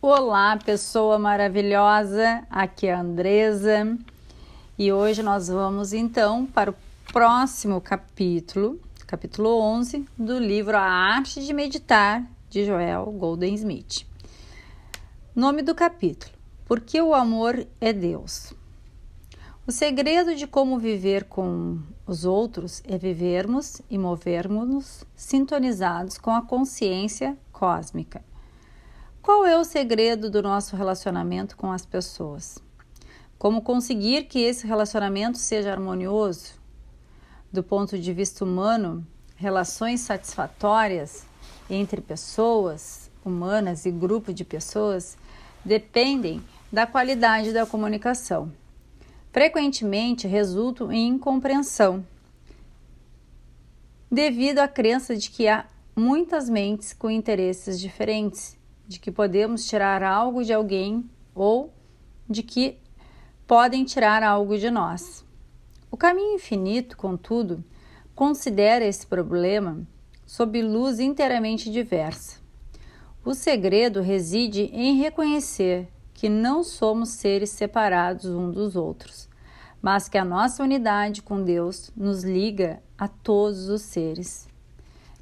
Olá, pessoa maravilhosa, aqui é a Andresa e hoje nós vamos então para o próximo capítulo 11 do livro A Arte de Meditar, de Joel Goldsmith. Nome do capítulo: Porque o amor é Deus. O segredo de como viver com os outros é vivermos e movermos-nos sintonizados com a consciência cósmica. Qual é o segredo do nosso relacionamento com as pessoas? Como conseguir que esse relacionamento seja harmonioso? Do ponto de vista humano, relações satisfatórias entre pessoas humanas e grupo de pessoas dependem da qualidade da comunicação. Frequentemente resultam em incompreensão, devido à crença de que há muitas mentes com interesses diferentes, de que podemos tirar algo de alguém ou de que podem tirar algo de nós. O caminho infinito, contudo, considera esse problema sob luz inteiramente diversa. O segredo reside em reconhecer que não somos seres separados uns dos outros, mas que a nossa unidade com Deus nos liga a todos os seres.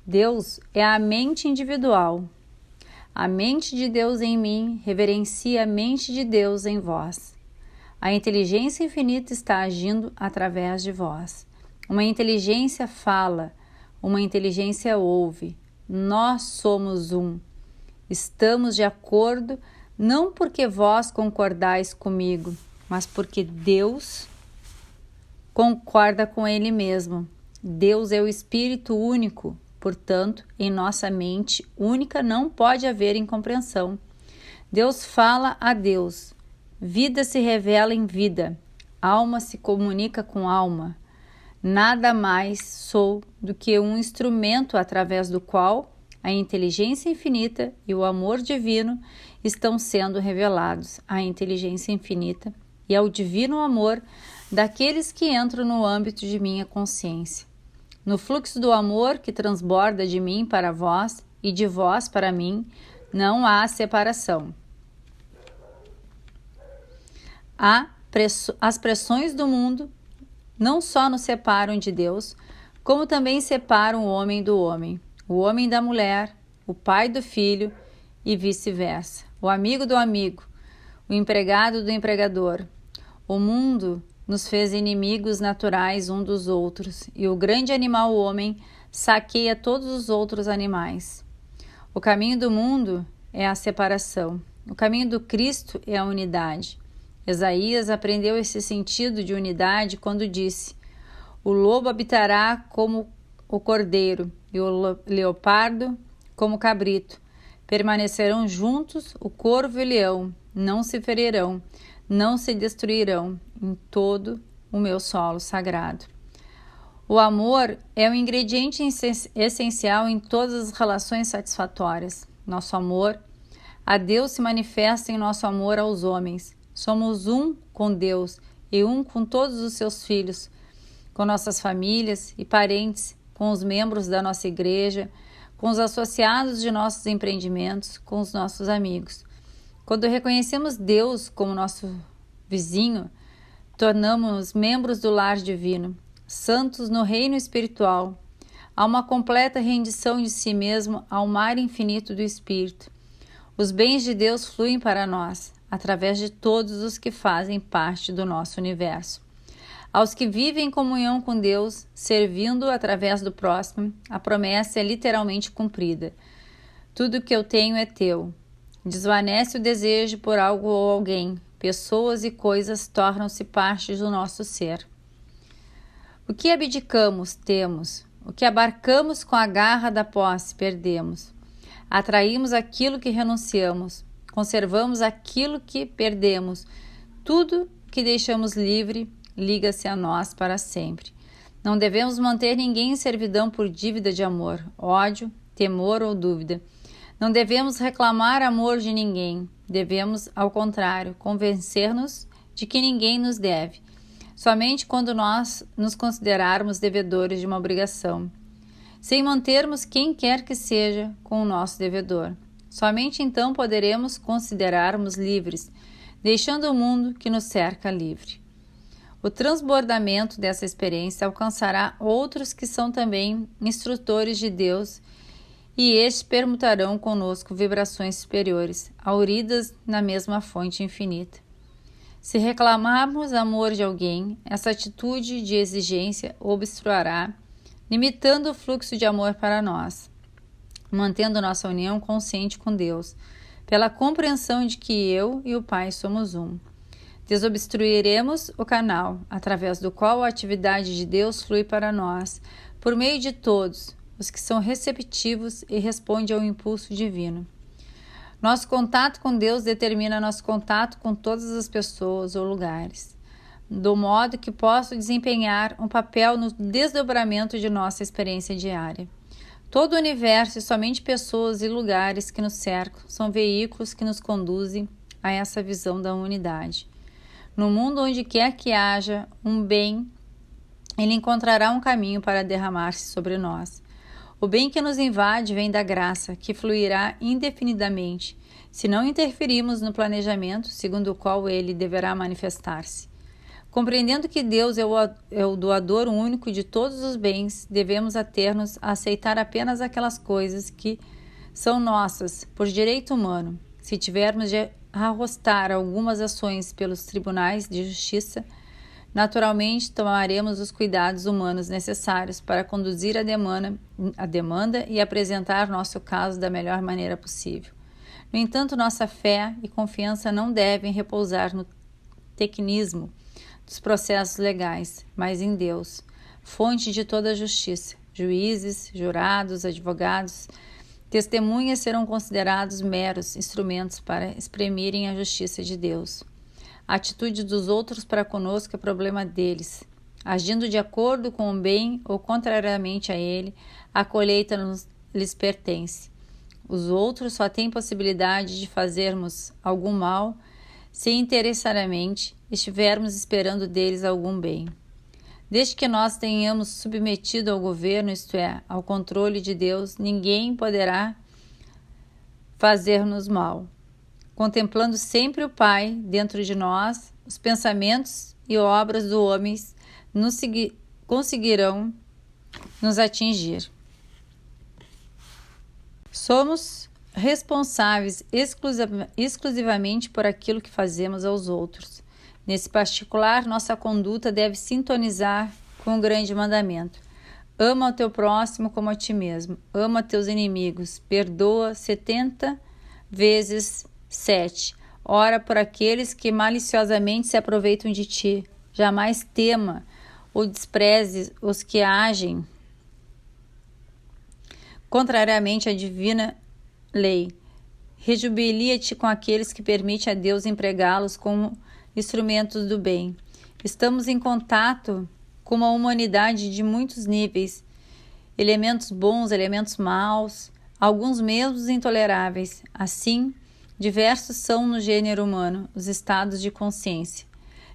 Deus é a mente individual. A mente de Deus em mim reverencia a mente de Deus em vós. A inteligência infinita está agindo através de vós. Uma inteligência fala, uma inteligência ouve. Nós somos um. Estamos de acordo não porque vós concordais comigo, mas porque Deus concorda com Ele mesmo. Deus é o Espírito único, portanto, em nossa mente única não pode haver incompreensão. Deus fala a Deus, vida se revela em vida, alma se comunica com alma. Nada mais sou do que um instrumento através do qual a inteligência infinita e o amor divino estão sendo revelados à inteligência infinita e ao divino amor daqueles que entram no âmbito de minha consciência. No fluxo do amor que transborda de mim para vós e de vós para mim, não há separação. As pressões do mundo não só nos separam de Deus, como também separam o homem do homem, o homem da mulher, o pai do filho e vice-versa, o amigo do amigo, o empregado do empregador. O mundo nos fez inimigos naturais um dos outros, e o grande animal, o homem, saqueia todos os outros animais. O caminho do mundo é a separação. O caminho do Cristo é a unidade. Isaías aprendeu esse sentido de unidade quando disse: o lobo habitará como o cordeiro e o leopardo como o cabrito. Permanecerão juntos o corvo e o leão, não se ferirão, não se destruirão em todo o meu solo sagrado. O amor é um ingrediente essencial em todas as relações satisfatórias. Nosso amor a Deus se manifesta em nosso amor aos homens. Somos um com Deus e um com todos os seus filhos, com nossas famílias e parentes, com os membros da nossa igreja, com os associados de nossos empreendimentos, com os nossos amigos. Quando reconhecemos Deus como nosso vizinho, tornamos-nos membros do lar divino, santos no reino espiritual. Há uma completa rendição de si mesmo ao mar infinito do Espírito. Os bens de Deus fluem para nós, através de todos os que fazem parte do nosso universo. Aos que vivem em comunhão com Deus, servindo através do próximo, a promessa é literalmente cumprida. Tudo que eu tenho é teu. Desvanece o desejo por algo ou alguém. Pessoas e coisas tornam-se parte do nosso ser. O que abdicamos, temos. O que abarcamos com a garra da posse, perdemos. Atraímos aquilo que renunciamos. Conservamos aquilo que perdemos. Tudo que deixamos livre liga-se a nós para sempre. Não devemos manter ninguém em servidão por dívida de amor, ódio, temor ou dúvida. Não devemos reclamar amor de ninguém. Devemos, ao contrário, convencer-nos de que ninguém nos deve, somente quando nós nos considerarmos devedores de uma obrigação, sem mantermos quem quer que seja com o nosso devedor. Somente então poderemos considerarmos livres, deixando o mundo que nos cerca livre. O transbordamento dessa experiência alcançará outros que são também instrutores de Deus, e estes permutarão conosco vibrações superiores, auridas na mesma fonte infinita. Se reclamarmos amor de alguém, essa atitude de exigência obstruirá, limitando o fluxo de amor para nós, mantendo nossa união consciente com Deus, pela compreensão de que eu e o Pai somos um. Desobstruiremos o canal, através do qual a atividade de Deus flui para nós, por meio de todos os que são receptivos e respondem ao impulso divino. Nosso contato com Deus determina nosso contato com todas as pessoas ou lugares, do modo que posso desempenhar um papel no desdobramento de nossa experiência diária. Todo o universo e somente pessoas e lugares que nos cercam são veículos que nos conduzem a essa visão da unidade. No mundo onde quer que haja um bem, ele encontrará um caminho para derramar-se sobre nós. O bem que nos invade vem da graça, que fluirá indefinidamente, se não interferirmos no planejamento segundo o qual ele deverá manifestar-se. Compreendendo que Deus é o doador único de todos os bens, devemos ater-nos a aceitar apenas aquelas coisas que são nossas, por direito humano. Se tivermos de arrostar algumas ações pelos tribunais de justiça, naturalmente tomaremos os cuidados humanos necessários para conduzir a demanda e apresentar nosso caso da melhor maneira possível. No entanto, nossa fé e confiança não devem repousar no tecnismo dos processos legais, mas em Deus, fonte de toda a justiça. Juízes, jurados, advogados, testemunhas serão considerados meros instrumentos para exprimirem a justiça de Deus. A atitude dos outros para conosco é problema deles. Agindo de acordo com o bem ou contrariamente a ele, a colheita lhes pertence. Os outros só têm possibilidade de fazermos algum mal se interessariamente estivermos esperando deles algum bem. Desde que nós tenhamos submetido ao governo, isto é, ao controle de Deus, ninguém poderá fazer-nos mal. Contemplando sempre o Pai dentro de nós, os pensamentos e obras do homem conseguirão nos atingir. Somos responsáveis exclusivamente por aquilo que fazemos aos outros. Nesse particular, nossa conduta deve sintonizar com o grande mandamento. Ama o teu próximo como a ti mesmo. Ama teus inimigos. Perdoa 70 vezes 7. Ora por aqueles que maliciosamente se aproveitam de ti. Jamais tema ou despreze os que agem contrariamente à divina lei. Rejubilia-te com aqueles que permitem a Deus empregá-los como instrumentos do bem. Estamos em contato com uma humanidade de muitos níveis, elementos bons, elementos maus, alguns mesmos intoleráveis. Assim, diversos são no gênero humano os estados de consciência.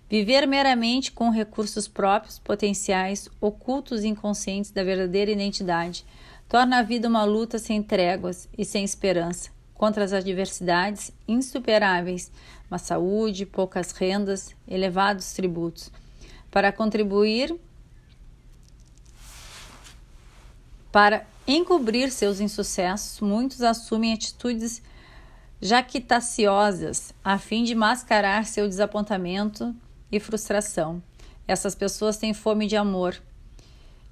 Viver meramente com recursos próprios, potenciais, ocultos e inconscientes da verdadeira identidade, torna a vida uma luta sem tréguas e sem esperança, contra as adversidades insuperáveis, má saúde, poucas rendas, elevados tributos. Para encobrir seus insucessos, muitos assumem atitudes jactanciosas a fim de mascarar seu desapontamento e frustração. Essas pessoas têm fome de amor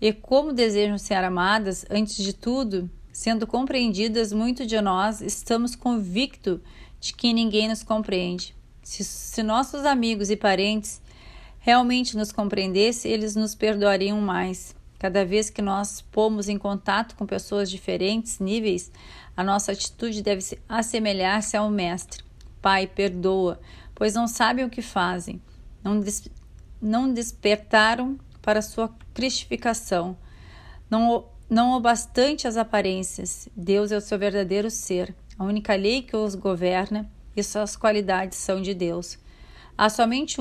e, como desejam ser amadas, antes de tudo, sendo compreendidas, muitos de nós estamos convictos de que ninguém nos compreende. Se nossos amigos e parentes realmente nos compreendessem, eles nos perdoariam mais. Cada vez que nós pomos em contato com pessoas de diferentes níveis, a nossa atitude deve assemelhar-se ao Mestre. Pai, perdoa, pois não sabem o que fazem. Não despertaram para sua cristificação. Não o bastante as aparências. Deus é o seu verdadeiro ser, a única lei que os governa, e suas qualidades são de Deus. Há somente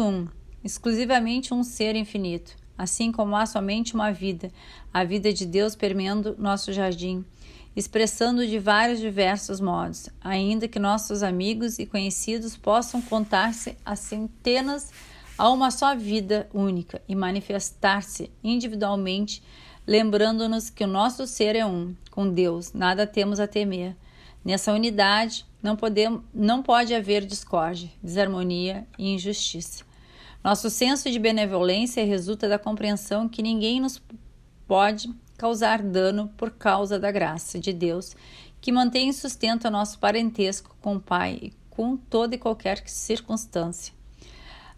exclusivamente um ser infinito, assim como há somente uma vida, a vida de Deus permeando nosso jardim, expressando de vários diversos modos, ainda que nossos amigos e conhecidos possam contar-se a centenas a uma só vida única e manifestar-se individualmente, lembrando-nos que o nosso ser é um, com Deus, nada temos a temer. Nessa unidade não pode haver discórdia, desarmonia e injustiça. Nosso senso de benevolência resulta da compreensão que ninguém nos pode causar dano por causa da graça de Deus, que mantém e sustenta nosso parentesco com o Pai e com toda e qualquer circunstância.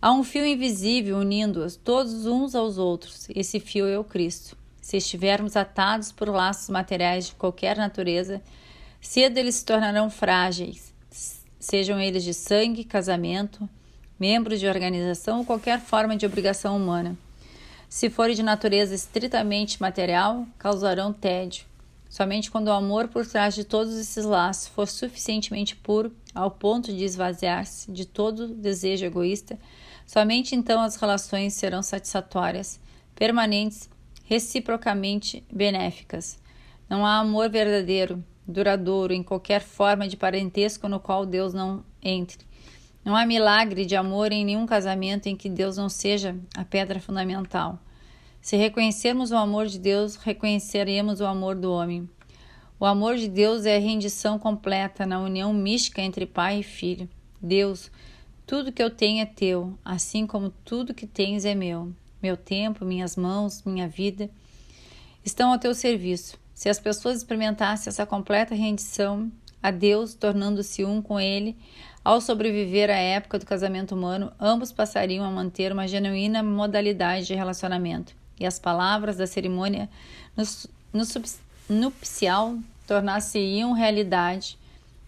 Há um fio invisível unindo-os todos uns aos outros. Esse fio é o Cristo. Se estivermos atados por laços materiais de qualquer natureza, cedo eles se tornarão frágeis, sejam eles de sangue, casamento, membros de organização ou qualquer forma de obrigação humana. Se forem de natureza estritamente material, causarão tédio. Somente quando o amor por trás de todos esses laços for suficientemente puro, ao ponto de esvaziar-se de todo desejo egoísta, somente então as relações serão satisfatórias, permanentes, reciprocamente benéficas. Não há amor verdadeiro, duradouro, em qualquer forma de parentesco no qual Deus não entre. Não há milagre de amor em nenhum casamento em que Deus não seja a pedra fundamental. Se reconhecermos o amor de Deus, reconheceremos o amor do homem. O amor de Deus é a rendição completa na união mística entre pai e filho. Deus, tudo que eu tenho é teu, assim como tudo que tens é meu. Meu tempo, minhas mãos, minha vida estão ao teu serviço. Se as pessoas experimentassem essa completa rendição a Deus, tornando-se um com Ele, ao sobreviver à época do casamento humano, ambos passariam a manter uma genuína modalidade de relacionamento, e as palavras da cerimônia nupcial tornar-se-iam realidade,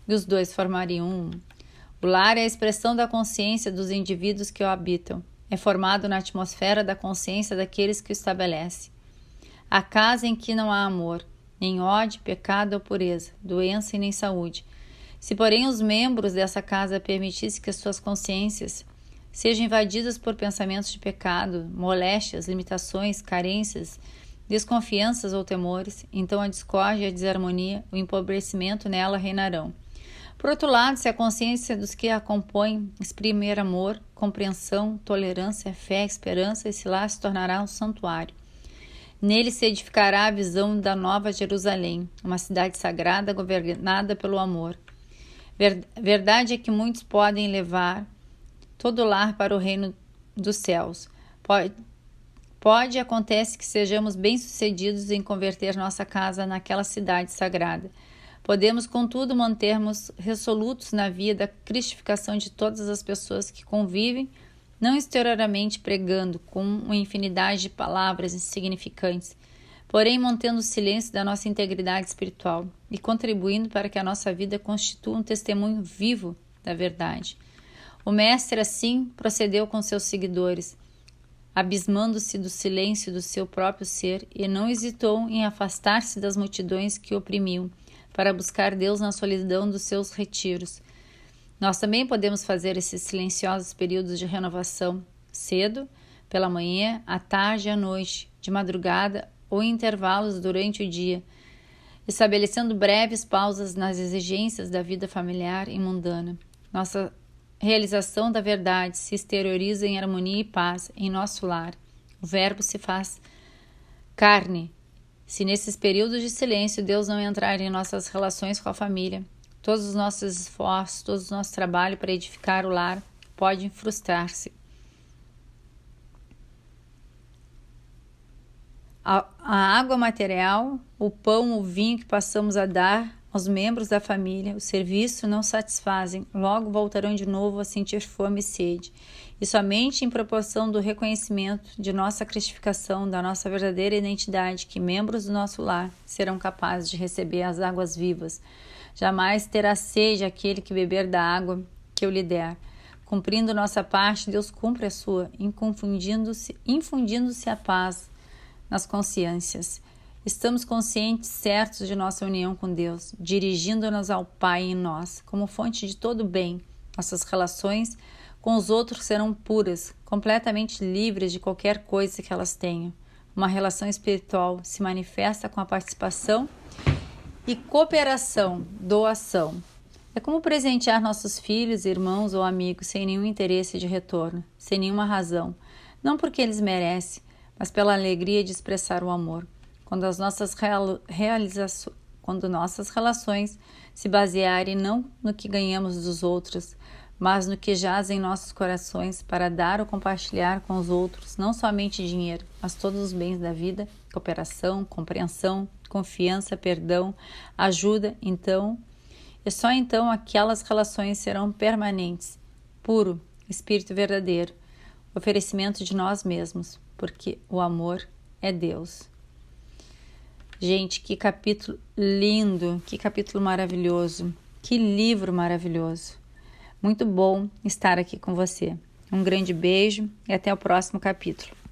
e os dois formariam um. O lar é a expressão da consciência dos indivíduos que o habitam. É formado na atmosfera da consciência daqueles que o estabelecem. A casa em que não há amor, nem ódio, pecado ou pureza, doença e nem saúde. Se, porém, os membros dessa casa permitissem que as suas consciências sejam invadidas por pensamentos de pecado, moléstias, limitações, carências, desconfianças ou temores, então a discórdia, a desarmonia, o empobrecimento nela reinarão. Por outro lado, se a consciência dos que a compõem exprimir amor, compreensão, tolerância, fé, esperança, esse lar se tornará um santuário. Nele se edificará a visão da Nova Jerusalém, uma cidade sagrada governada pelo amor. Verdade é que muitos podem levar todo o lar para o reino dos céus. Acontece que sejamos bem-sucedidos em converter nossa casa naquela cidade sagrada. Podemos, contudo, mantermos resolutos na via da cristificação de todas as pessoas que convivem, não exteriormente pregando com uma infinidade de palavras insignificantes, porém mantendo o silêncio da nossa integridade espiritual e contribuindo para que a nossa vida constitua um testemunho vivo da verdade. O Mestre, assim, procedeu com seus seguidores, abismando-se do silêncio do seu próprio ser e não hesitou em afastar-se das multidões que o oprimiam, para buscar Deus na solidão dos seus retiros. Nós também podemos fazer esses silenciosos períodos de renovação, cedo, pela manhã, à tarde e à noite, de madrugada ou em intervalos durante o dia, estabelecendo breves pausas nas exigências da vida familiar e mundana. Nossa realização da verdade se exterioriza em harmonia e paz em nosso lar. O Verbo se faz carne. Se nesses períodos de silêncio Deus não entrar em nossas relações com a família, todos os nossos esforços, todo o nosso trabalho para edificar o lar podem frustrar-se. A água material, o pão, o vinho que passamos a dar aos membros da família, o serviço não satisfazem, logo voltarão de novo a sentir fome e sede. E somente em proporção do reconhecimento de nossa cristificação, da nossa verdadeira identidade, que membros do nosso lar serão capazes de receber as águas vivas. Jamais terá sede aquele que beber da água que eu lhe der. Cumprindo nossa parte, Deus cumpre a sua, infundindo-se a paz nas consciências. Estamos conscientes, certos de nossa união com Deus, dirigindo-nos ao Pai em nós, como fonte de todo bem. Nossas relações com os outros serão puras, completamente livres de qualquer coisa que elas tenham. Uma relação espiritual se manifesta com a participação E cooperação, doação. É como presentear nossos filhos, irmãos ou amigos sem nenhum interesse de retorno, sem nenhuma razão, não porque eles merecem, mas pela alegria de expressar o amor. Quando nossas relações se basearem não no que ganhamos dos outros, mas no que jaz em nossos corações para dar ou compartilhar com os outros, não somente dinheiro, mas todos os bens da vida, cooperação, compreensão, confiança, perdão, ajuda, e só então aquelas relações serão permanentes, puro, espírito verdadeiro, oferecimento de nós mesmos, porque o amor é Deus. Gente, que capítulo lindo, que capítulo maravilhoso, que livro maravilhoso. Muito bom estar aqui com você. Um grande beijo e até o próximo capítulo.